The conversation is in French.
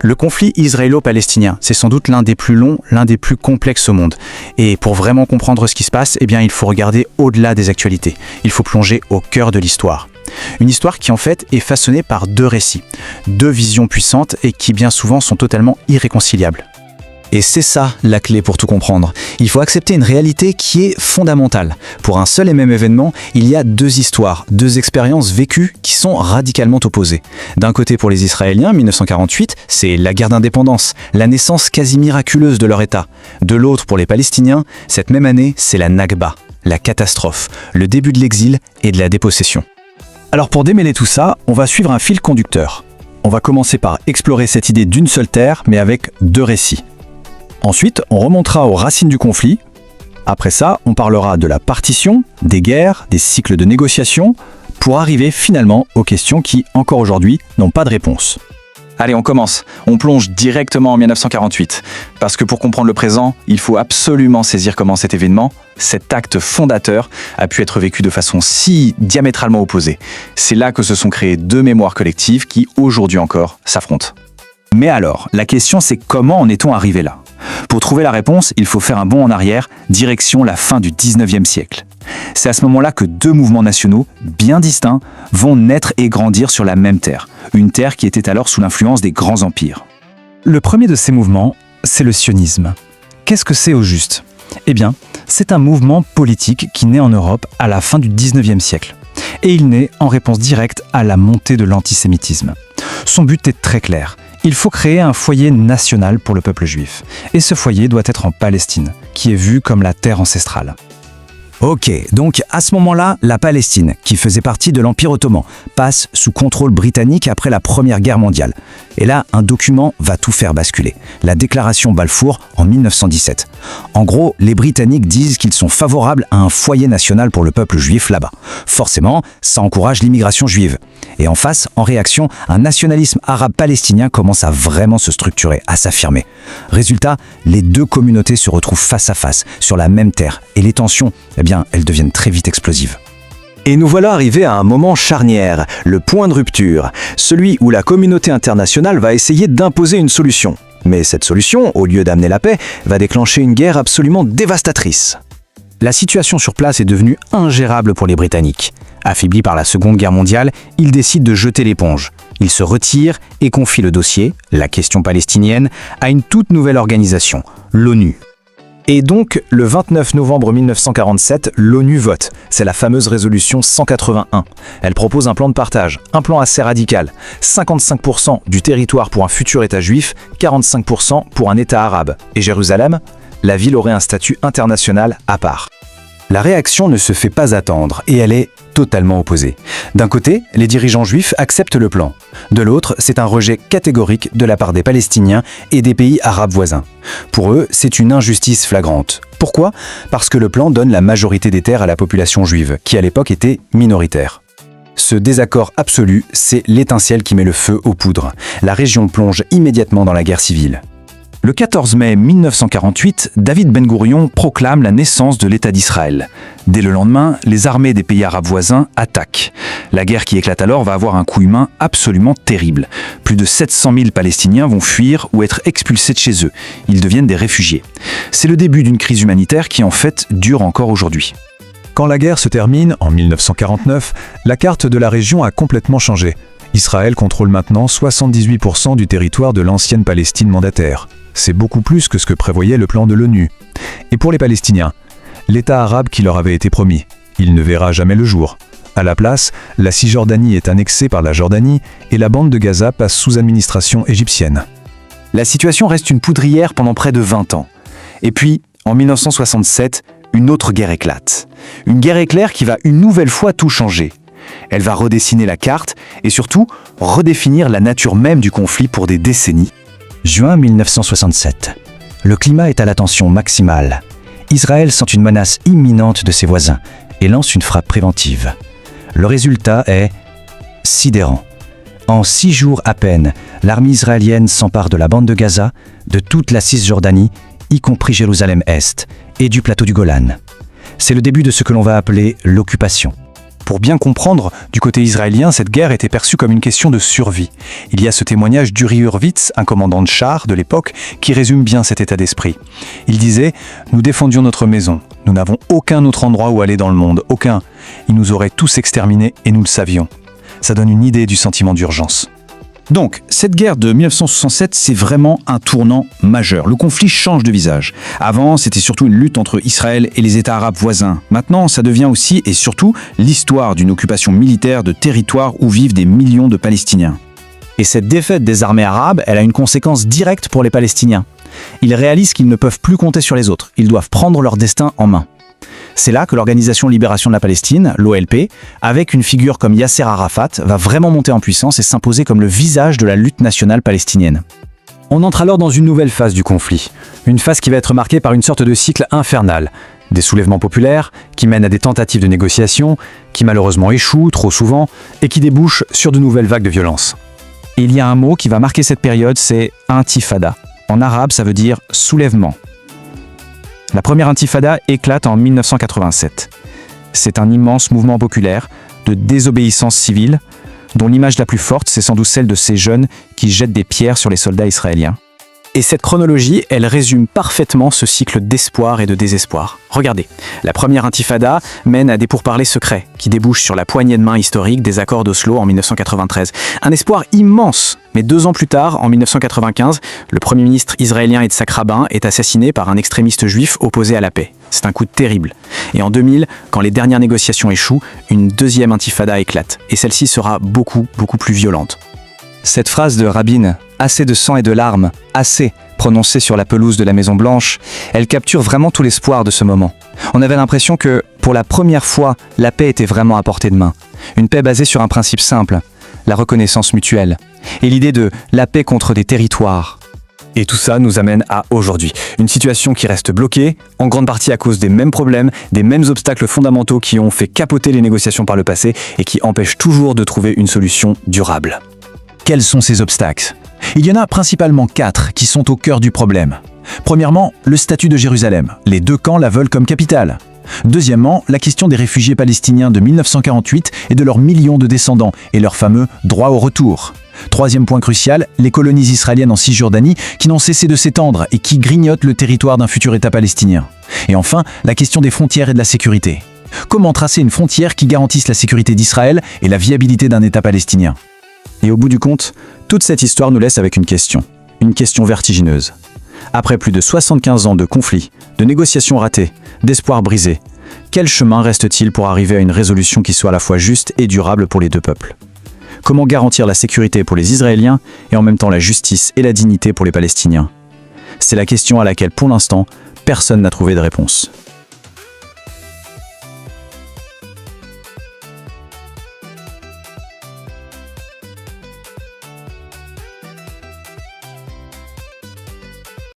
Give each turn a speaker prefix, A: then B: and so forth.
A: Le conflit israélo-palestinien, c'est sans doute l'un des plus longs, l'un des plus complexes au monde. Et pour vraiment comprendre ce qui se passe, il faut regarder au-delà des actualités. Il faut plonger au cœur de l'histoire. Une histoire qui en fait est façonnée par deux récits, deux visions puissantes et qui bien souvent sont totalement irréconciliables.
B: Et c'est ça la clé pour tout comprendre. Il faut accepter une réalité qui est fondamentale. Pour un seul et même événement, il y a deux histoires, deux expériences vécues qui sont radicalement opposées. D'un côté pour les Israéliens, 1948, c'est la guerre d'indépendance, la naissance quasi miraculeuse de leur État. De l'autre pour les Palestiniens, cette même année, c'est la Nakba, la catastrophe, le début de l'exil et de la dépossession.
C: Alors pour démêler tout ça, on va suivre un fil conducteur. On va commencer par explorer cette idée d'une seule terre, mais avec deux récits. Ensuite, on remontera aux racines du conflit. Après ça, on parlera de la partition, des guerres, des cycles de négociation, pour arriver finalement aux questions qui, encore aujourd'hui, n'ont pas de réponse.
D: Allez, on commence. On plonge directement en 1948. Parce que pour comprendre le présent, il faut absolument saisir comment cet événement, cet acte fondateur, a pu être vécu de façon si diamétralement opposée. C'est là que se sont créées deux mémoires collectives qui, aujourd'hui encore, s'affrontent.
C: Mais alors, la question c'est comment en est-on arrivé là ? Pour trouver la réponse, il faut faire un bond en arrière, direction la fin du 19e siècle. C'est à ce moment-là que deux mouvements nationaux, bien distincts, vont naître et grandir sur la même terre. Une terre qui était alors sous l'influence des grands empires.
E: Le premier de ces mouvements, c'est le sionisme. Qu'est-ce que c'est au juste ? C'est un mouvement politique qui naît en Europe à la fin du 19e siècle. Et il naît en réponse directe à la montée de l'antisémitisme. Son but est très clair. Il faut créer un foyer national pour le peuple juif. Et ce foyer doit être en Palestine, qui est vue comme la terre ancestrale.
B: Ok, donc à ce moment-là, la Palestine, qui faisait partie de l'Empire ottoman, passe sous contrôle britannique après la Première Guerre mondiale. Et là, un document va tout faire basculer, la déclaration Balfour en 1917. En gros, les Britanniques disent qu'ils sont favorables à un foyer national pour le peuple juif là-bas. Forcément, ça encourage l'immigration juive. Et en face, en réaction, un nationalisme arabe palestinien commence à vraiment se structurer, à s'affirmer. Résultat, les deux communautés se retrouvent face à face, sur la même terre, et les tensions, elles deviennent très vite explosives.
F: Et nous voilà arrivés à un moment charnière, le point de rupture, celui où la communauté internationale va essayer d'imposer une solution. Mais cette solution, au lieu d'amener la paix, va déclencher une guerre absolument dévastatrice.
A: La situation sur place est devenue ingérable pour les Britanniques. Affaiblis par la Seconde Guerre mondiale, ils décident de jeter l'éponge. Ils se retirent et confient le dossier, la question palestinienne, à une toute nouvelle organisation, l'ONU.
C: Et donc, le 29 novembre 1947, l'ONU vote. C'est la fameuse résolution 181. Elle propose un plan de partage, un plan assez radical. 55% du territoire pour un futur État juif, 45% pour un État arabe. Et Jérusalem, la ville aurait un statut international à part.
B: La réaction ne se fait pas attendre et elle est totalement opposée. D'un côté, les dirigeants juifs acceptent le plan. De l'autre, c'est un rejet catégorique de la part des Palestiniens et des pays arabes voisins. Pour eux, c'est une injustice flagrante. Pourquoi ? Parce que le plan donne la majorité des terres à la population juive, qui à l'époque était minoritaire. Ce désaccord absolu, c'est l'étincelle qui met le feu aux poudres. La région plonge immédiatement dans la guerre civile.
C: Le 14 mai 1948, David Ben Gourion proclame la naissance de l'État d'Israël. Dès le lendemain, les armées des pays arabes voisins attaquent. La guerre qui éclate alors va avoir un coût humain absolument terrible. Plus de 700 000 Palestiniens vont fuir ou être expulsés de chez eux. Ils deviennent des réfugiés. C'est le début d'une crise humanitaire qui en fait dure encore aujourd'hui.
G: Quand la guerre se termine, en 1949, la carte de la région a complètement changé. Israël contrôle maintenant 78% du territoire de l'ancienne Palestine mandataire. C'est beaucoup plus que ce que prévoyait le plan de l'ONU. Et pour les Palestiniens, l'État arabe qui leur avait été promis, il ne verra jamais le jour. À la place, la Cisjordanie est annexée par la Jordanie et la bande de Gaza passe sous administration égyptienne.
D: La situation reste une poudrière pendant près de 20 ans. Et puis, en 1967, une autre guerre éclate. Une guerre éclair qui va une nouvelle fois tout changer. Elle va redessiner la carte et surtout redéfinir la nature même du conflit pour des décennies.
B: Juin 1967. Le climat est à la tension maximale. Israël sent une menace imminente de ses voisins et lance une frappe préventive. Le résultat est sidérant. En 6 jours à peine, l'armée israélienne s'empare de la bande de Gaza, de toute la Cisjordanie, y compris Jérusalem-Est, et du plateau du Golan. C'est le début de ce que l'on va appeler l'occupation.
E: Pour bien comprendre, du côté israélien, cette guerre était perçue comme une question de survie. Il y a ce témoignage d'Uri Hurwitz, un commandant de char de l'époque, qui résume bien cet état d'esprit. Il disait « Nous défendions notre maison. Nous n'avons aucun autre endroit où aller dans le monde. Aucun. Ils nous auraient tous exterminés et nous le savions. » Ça donne une idée du sentiment d'urgence.
B: Donc, cette guerre de 1967, c'est vraiment un tournant majeur. Le conflit change de visage. Avant, c'était surtout une lutte entre Israël et les États arabes voisins. Maintenant, ça devient aussi et surtout l'histoire d'une occupation militaire de territoires où vivent des millions de Palestiniens.
A: Et cette défaite des armées arabes, elle a une conséquence directe pour les Palestiniens. Ils réalisent qu'ils ne peuvent plus compter sur les autres. Ils doivent prendre leur destin en main. C'est là que l'Organisation de Libération de la Palestine, l'OLP, avec une figure comme Yasser Arafat, va vraiment monter en puissance et s'imposer comme le visage de la lutte nationale palestinienne.
E: On entre alors dans une nouvelle phase du conflit. Une phase qui va être marquée par une sorte de cycle infernal. Des soulèvements populaires, qui mènent à des tentatives de négociation, qui malheureusement échouent trop souvent, et qui débouchent sur de nouvelles vagues de violence.
A: Et il y a un mot qui va marquer cette période, c'est intifada. En arabe, ça veut dire soulèvement. La première intifada éclate en 1987. C'est un immense mouvement populaire de désobéissance civile, dont l'image la plus forte, c'est sans doute celle de ces jeunes qui jettent des pierres sur les soldats israéliens. Et cette chronologie, elle résume parfaitement ce cycle d'espoir et de désespoir. Regardez, la première intifada mène à des pourparlers secrets qui débouchent sur la poignée de main historique des accords d'Oslo en 1993. Un espoir immense, mais 2 ans plus tard, en 1995, le premier ministre israélien Yitzhak Rabin est assassiné par un extrémiste juif opposé à la paix. C'est un coup terrible. Et en 2000, quand les dernières négociations échouent, une deuxième intifada éclate. Et celle-ci sera beaucoup plus violente.
E: Cette phrase de Rabin, « assez de sang et de larmes, assez », prononcée sur la pelouse de la Maison Blanche, elle capture vraiment tout l'espoir de ce moment. On avait l'impression que, pour la première fois, la paix était vraiment à portée de main. Une paix basée sur un principe simple, la reconnaissance mutuelle, et l'idée de la paix contre des territoires. Et tout ça nous amène à aujourd'hui. Une situation qui reste bloquée, en grande partie à cause des mêmes problèmes, des mêmes obstacles fondamentaux qui ont fait capoter les négociations par le passé et qui empêchent toujours de trouver une solution durable.
B: Quels sont ces obstacles ? Il y en a principalement 4 qui sont au cœur du problème. Premièrement, le statut de Jérusalem. Les 2 camps la veulent comme capitale. Deuxièmement, la question des réfugiés palestiniens de 1948 et de leurs millions de descendants et leur fameux droit au retour. Troisième point crucial, les colonies israéliennes en Cisjordanie qui n'ont cessé de s'étendre et qui grignotent le territoire d'un futur État palestinien. Et enfin, la question des frontières et de la sécurité. Comment tracer une frontière qui garantisse la sécurité d'Israël et la viabilité d'un État palestinien ?
A: Et au bout du compte, toute cette histoire nous laisse avec une question vertigineuse. Après plus de 75 ans de conflits, de négociations ratées, d'espoirs brisés, quel chemin reste-t-il pour arriver à une résolution qui soit à la fois juste et durable pour les 2 peuples ? Comment garantir la sécurité pour les Israéliens et en même temps la justice et la dignité pour les Palestiniens ? C'est la question à laquelle, pour l'instant, personne n'a trouvé de réponse.